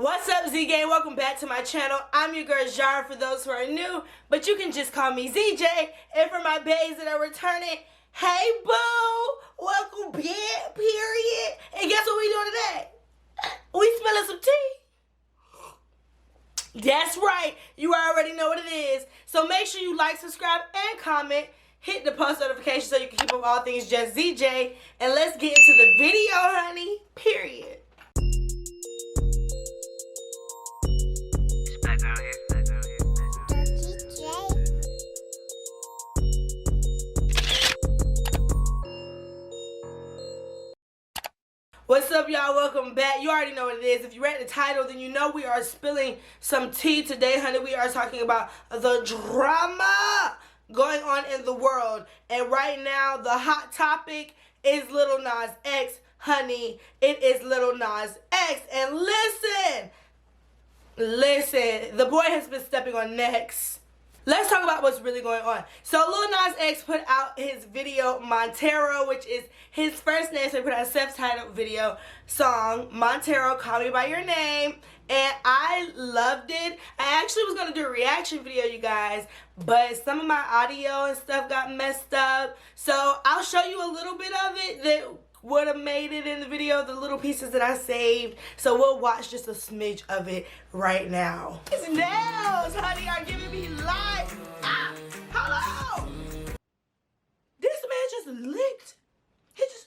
What's up, Z Gang? Welcome back to my channel. I'm your girl Jara for those who are new, but you can just call me ZJ. And for my babes that are returning, hey boo, welcome back, period. And guess what we doing today? We spilling some tea. That's right, you already know what it is. So make sure you like, subscribe, and comment. Hit the post notification so you can keep up all things Just ZJ. And let's get into the video, honey, period. What's up, y'all? Welcome back. You already know what it is. If you read the title, then you know we are spilling some tea today, honey. We are talking about the drama going on in the world. And right now, the hot topic is Lil Nas X, honey. It is Lil Nas X. And listen, the boy has been stepping on necks. Let's talk about what's really going on. So Lil Nas X put out his video Montero, which is his first name, so he put out a self-titled video song, Montero, Call Me By Your Name, and I loved it. I actually was going to do a reaction video, you guys, but some of my audio and stuff got messed up, so I'll show you a little bit of it that would have made it in the video, the little pieces that I saved. So we'll watch just a smidge of it right now. His nails, honey, are giving me life. Ah, hello. This man just licked. He just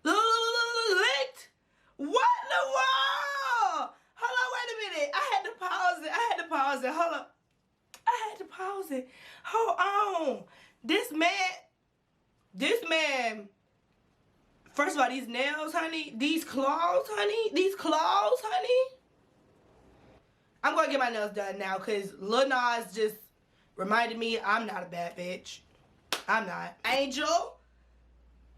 licked. What in the world? Hold on, wait a minute. I had to pause it. Hold up. I had to pause it. Hold on. This man. First of all, these nails, honey, these claws, honey. I'm going to get my nails done now because Lil Nas just reminded me I'm not a bad bitch. I'm not. Angel.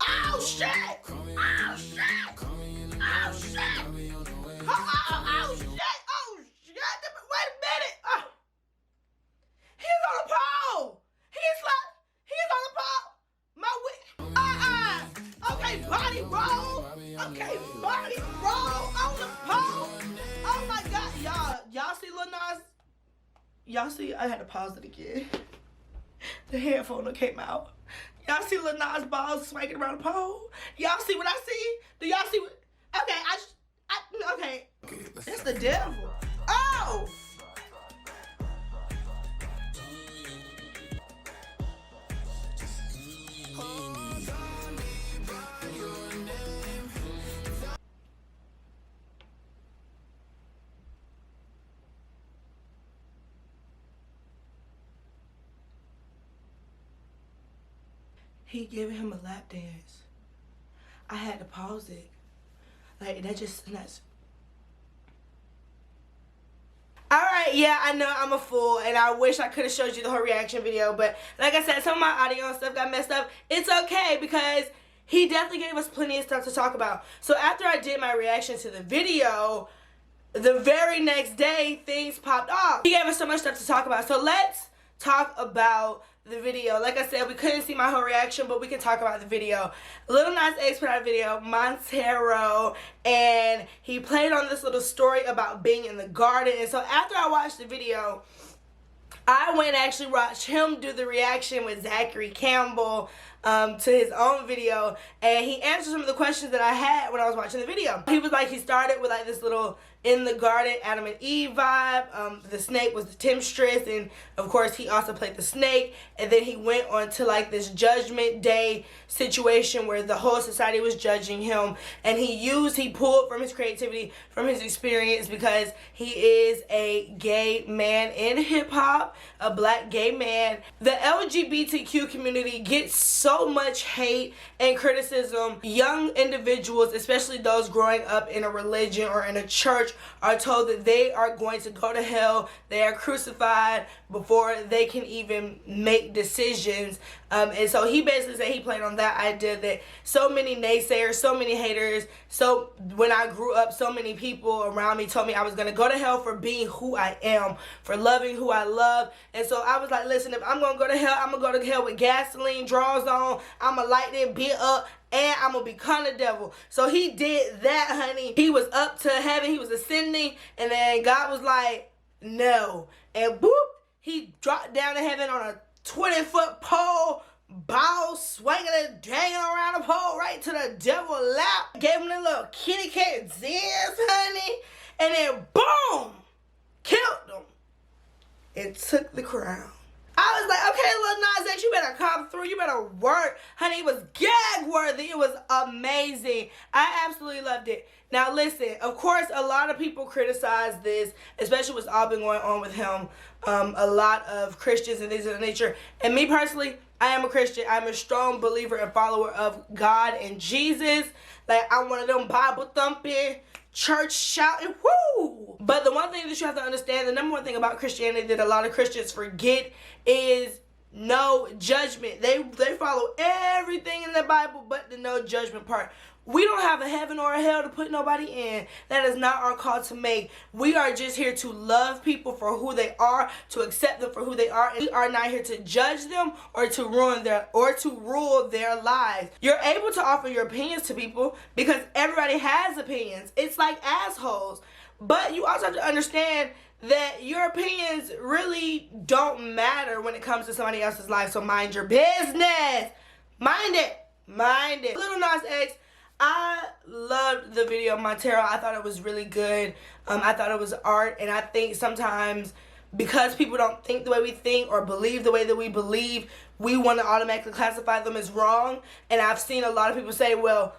Oh, shit. Oh, shit. Oh, shit. Oh, shit. Wait a minute. Oh. He's on the pole. He's on the pole. My wig. Okay, body roll. Okay, body roll on the pole. Oh my God, y'all see Lil Nas? Y'all see? I had to pause it again. The headphone that came out. Y'all see Lil Nas balls swinging around the pole? Y'all see what I see? Do y'all see what? Okay, okay. That's the devil. Oh. He giving him a lap dance. I had to pause it. Like, that's... Alright, yeah, I know I'm a fool, and I wish I could have showed you the whole reaction video, but like I said, some of my audio and stuff got messed up. It's okay, because he definitely gave us plenty of stuff to talk about. So after I did my reaction to the video, the very next day, things popped off. He gave us so much stuff to talk about. So let's talk about the video. Like I said, we couldn't see my whole reaction, but we can talk about the video. Lil Nas X put out a video, Montero, and he played on this little story about being in the garden. And so after I watched the video, I went and actually watched him do the reaction with Zachary Campbell to his own video, and he answered some of the questions that I had when I was watching the video. He was like, he started with like this little in the garden Adam and Eve vibe. The snake was the temptress, and of course he also played the snake, and then he went on to like this judgment day situation where the whole society was judging him, and he pulled from his creativity, from his experience, because he is a gay man in hip-hop, a black gay man. The LGBTQ community gets so much hate and criticism. Young individuals, especially those growing up in a religion or in a church, are told that they are going to go to hell, they are crucified before they can even make decisions And so he basically said he played on that idea that so many naysayers, so many haters, so when I grew up, so many people around me told me I was going to go to hell for being who I am, for loving who I love. And so I was like, listen, if I'm going to go to hell, I'm going to go to hell with gasoline, drawers on, I'm going to light that bit up, and I'm going to become the devil. So he did that, honey. He was up to heaven, he was ascending, and then God was like, no. And boop, he dropped down to heaven on a 20-foot pole, ball swinging and dangling around the pole right to the devil's lap. Gave him a little kitty cat dance, honey. And then boom, killed him and took the crown. I was like, okay, Lil Nas X, you better come through. You better work. Honey, it was gag worthy. It was amazing. I absolutely loved it. Now, listen, of course, a lot of people criticize this, especially what's all been going on with him. A lot of Christians and things of that nature. And me personally, I am a Christian. I'm a strong believer and follower of God and Jesus. Like, I'm one of them Bible thumping, church shouting, woo! But the one thing that you have to understand, the number one thing about Christianity that a lot of Christians forget is no judgment. They follow everything in the Bible but the no judgment part. We don't have a heaven or a hell to put nobody in. That is not our call to make. We are just here to love people for who they are, to accept them for who they are. And we are not here to judge them or to ruin their or to rule their lives. You're able to offer your opinions to people because everybody has opinions. It's like assholes. But you also have to understand that your opinions really don't matter when it comes to somebody else's life. So mind your business. Mind it. Mind it. Lil Nas X, I loved the video Montero. I thought it was really good. I thought it was art, and I think sometimes because people don't think the way we think or believe the way that we believe, we want to automatically classify them as wrong. And I've seen a lot of people say, well,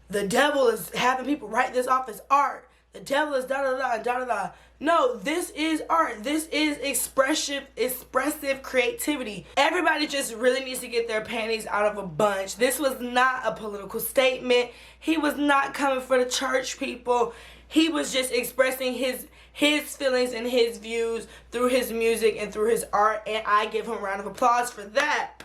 the devil is having people write this off as art. The devil is da-da-da and da-da-da. No, this is art. This is expressive creativity. Everybody just really needs to get their panties out of a bunch. This was not a political statement. He was not coming for the church people. He was just expressing his feelings and his views through his music and through his art, and I give him a round of applause for that.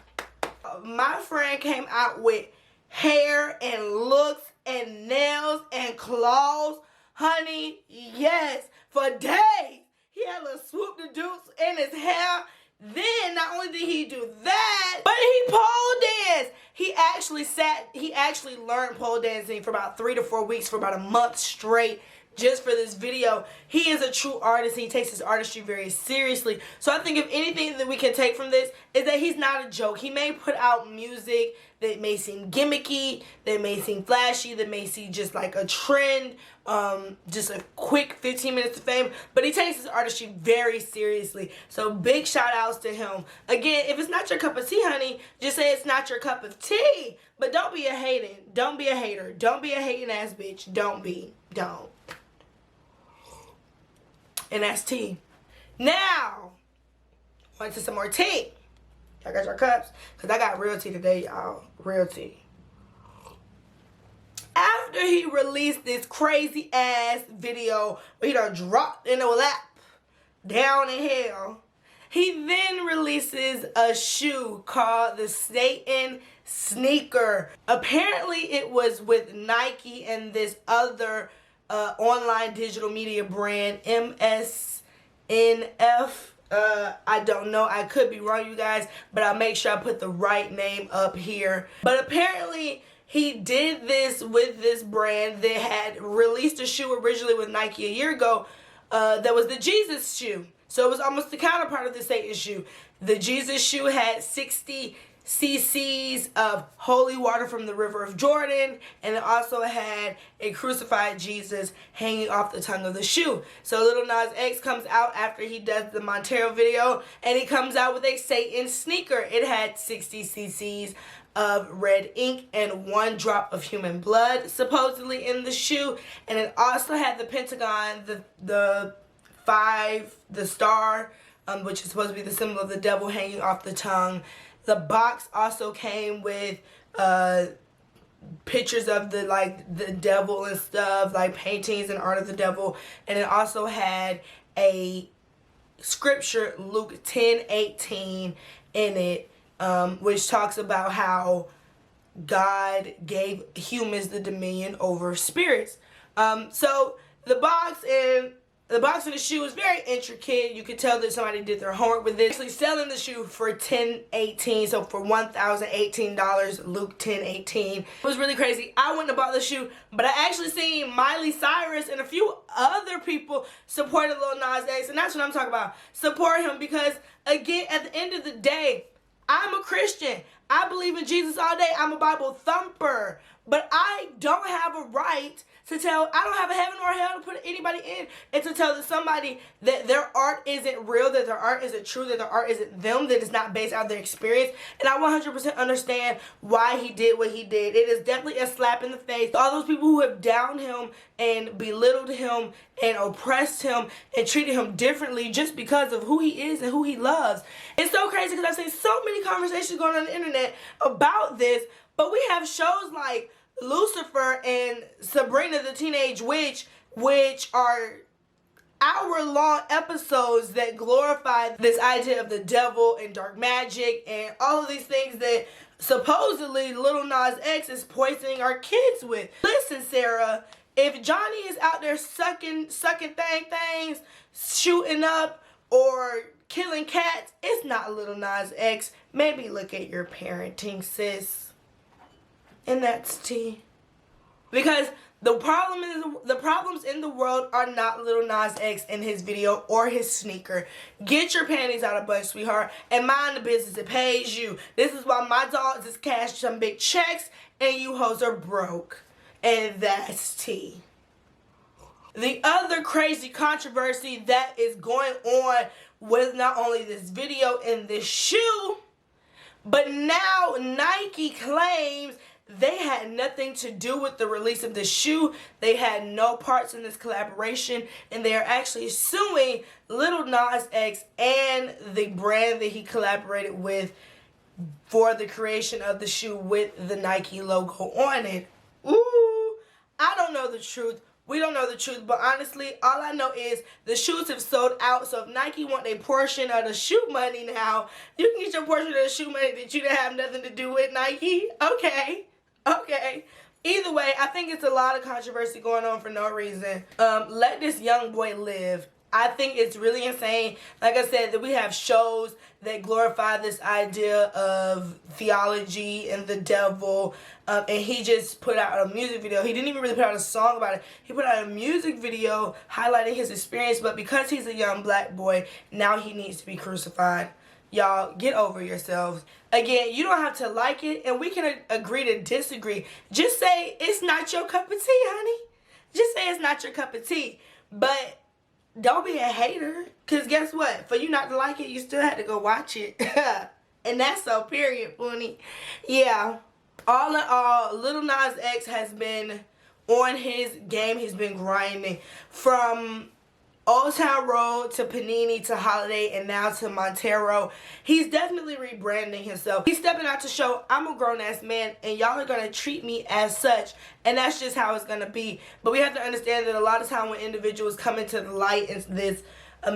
My friend came out with hair and looks and nails and claws. Honey, yes, for days. He had a little swoop the deuce in his hair. Then, not only did he do that, but he pole danced. He actually learned pole dancing for about 3 to 4 weeks, for about a month straight, just for this video. He is a true artist. He takes his artistry very seriously. So I think if anything that we can take from this is that he's not a joke. He may put out music that may seem gimmicky, that may seem flashy, that may seem just like a trend, just a quick 15 minutes of fame, but he takes his artistry very seriously. So big shout outs to him. Again, if it's not your cup of tea, honey, just say it's not your cup of tea. But don't be a hating. Don't be a hater. Don't be a hating ass bitch. Don't. And that's tea. Now, on to some more tea. Y'all got your cups? Because I got real tea today, y'all. Real tea. After he released this crazy ass video where he done dropped in the lap down in hell, he then releases a shoe called the Satan Sneaker. Apparently it was with Nike and this other online digital media brand, MSNF. I don't know. I could be wrong, you guys, but I'll make sure I put the right name up here. But apparently he did this with this brand that had released a shoe originally with Nike a year ago that was the Jesus shoe. So it was almost the counterpart of the Satan shoe. The Jesus shoe had 60 cc's of holy water from the river of Jordan, and it also had a crucified Jesus hanging off the tongue of the shoe. So Lil Nas X comes out after he does the Montero video, and he comes out with a Satan sneaker. It had 60 cc's of red ink and 1 drop of human blood supposedly in the shoe, and it also had the pentagon, the star, which is supposed to be the symbol of the devil hanging off the tongue. The box also came with pictures of the devil and stuff, like paintings and art of the devil, and it also had a scripture, Luke 10:18, in it, which talks about how God gave humans the dominion over spirits. So the box and the shoe is very intricate. You can tell that somebody did their homework with this. Actually selling the shoe for $10.18, so for $1,018, Luke 10:18. It was really crazy. I wouldn't have bought the shoe, but I actually seen Miley Cyrus and a few other people supported Lil Nas X, and that's what I'm talking about. Support him because, again, at the end of the day, I'm a Christian. I believe in Jesus all day. I'm a Bible thumper. But I don't have a right to tell, I don't have a heaven or a hell to put anybody in, and to tell somebody that their art isn't real, that their art isn't true, that their art isn't them, that it's not based out of their experience. And I 100% understand why he did what he did. It is definitely a slap in the face to all those people who have downed him and belittled him and oppressed him and treated him differently just because of who he is and who he loves. It's so crazy because I've seen so many conversations going on the internet about this, but we have shows like Lucifer and Sabrina the Teenage Witch, which are hour-long episodes that glorify this idea of the devil and dark magic and all of these things that supposedly Lil Nas X is poisoning our kids with. Listen, Sarah, if Johnny is out there sucking things, shooting up, or killing cats, it's not Lil Nas X. Maybe look at your parenting, sis. And that's tea. Because the problems in the world are not Lil Nas X in his video or his sneaker. Get your panties out of a bunch, sweetheart, and mind the business that pays you. This is why my dogs just cash some big checks and you hoes are broke. And that's tea. The other crazy controversy that is going on with not only this video and this shoe, but now Nike claims they had nothing to do with the release of the shoe. They had no parts in this collaboration, and they are actually suing Lil Nas X and the brand that he collaborated with for the creation of the shoe with the Nike logo on it. Ooh, I don't know the truth. We don't know the truth, but honestly, all I know is the shoes have sold out. So if Nike want a portion of the shoe money now, you can get your portion of the shoe money that you didn't have nothing to do with, Nike. Okay. Either way, I think it's a lot of controversy going on for no reason. Let this young boy live. I think it's really insane, like I said, that we have shows that glorify this idea of theology and the devil, and he just put out a music video. He didn't even really put out a song about it. He put out a music video highlighting his experience, but because he's a young black boy, now he needs to be crucified. Y'all, get over yourselves. Again, you don't have to like it, and we can agree to disagree. Just say it's not your cup of tea, honey. Just say it's not your cup of tea. But don't be a hater, because guess what? For you not to like it, you still had to go watch it. And that's so period, funny. Yeah. All in all, Lil Nas X has been on his game. He's been grinding from Old Town Road to Panini to Holiday and now to Montero. He's definitely rebranding himself. He's stepping out to show I'm a grown-ass man and y'all are going to treat me as such. And that's just how it's going to be. But we have to understand that a lot of time when individuals come into the light in this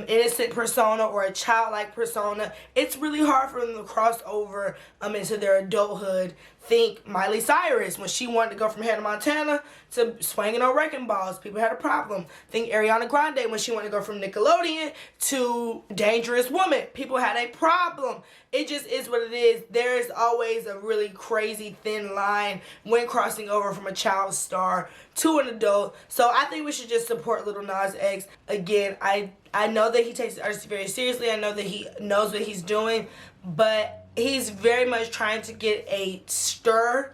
innocent persona or a childlike persona, it's really hard for them to cross over into their adulthood. Think Miley Cyrus when she wanted to go from Hannah Montana to swinging on wrecking balls. People had a problem. Think Ariana Grande when she wanted to go from Nickelodeon to Dangerous Woman. People had a problem. It just is what it is. There is always a really crazy thin line when crossing over from a child star to an adult. So I think we should just support Lil Nas X. Again, I know that he takes the artist very seriously. I know that he knows what he's doing, but he's very much trying to get a stir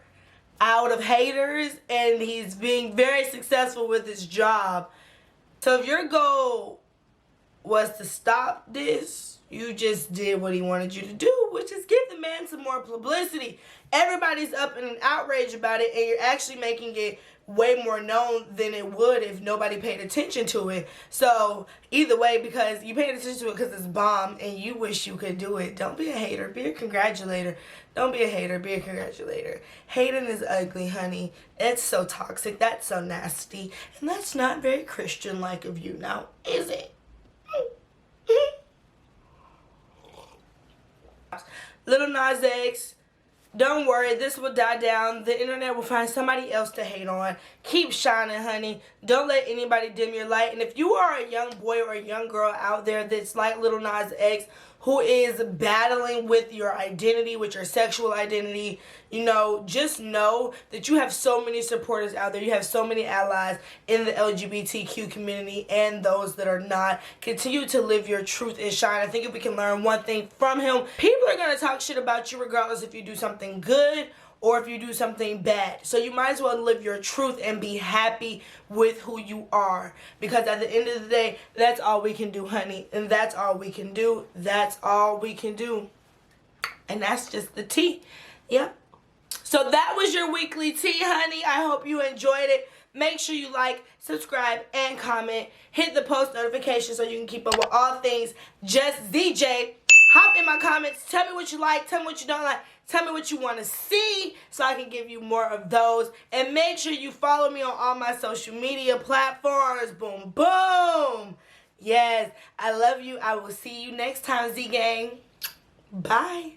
out of haters, and he's being very successful with his job. So if your goal was to stop this, you just did what he wanted you to do, which is give the man some more publicity. Everybody's up in an outrage about it, and you're actually making it way more known than it would if nobody paid attention to it. So either way, because you paid attention to it because it's bomb and you wish you could do it, don't be a hater, be a congratulator. Don't be a hater, be a congratulator. Hating is ugly, honey. It's so toxic, that's so nasty, and that's not very Christian-like of you now, is it? Lil Nas X, don't worry, this will die down. The internet will find somebody else to hate on. Keep shining, honey. Don't let anybody dim your light. And if you are a young boy or a young girl out there that's like Lil Nas X, who is battling with your identity, with your sexual identity, you know, just know that you have so many supporters out there. You have so many allies in the LGBTQ community and those that are not. Continue to live your truth and shine. I think if we can learn one thing from him, people are going to talk shit about you regardless if you do something good or if you do something bad. So you might as well live your truth and be happy with who you are. Because at the end of the day, that's all we can do, honey. And that's all we can do. That's all we can do. And that's just the tea. Yep. So that was your weekly tea, honey. I hope you enjoyed it. Make sure you like, subscribe, and comment. Hit the post notification so you can keep up with all things Just ZJ. Hop in my comments. Tell me what you like. Tell me what you don't like. Tell me what you want to see so I can give you more of those. And make sure you follow me on all my social media platforms. Boom, boom. Yes, I love you. I will see you next time, Z Gang. Bye.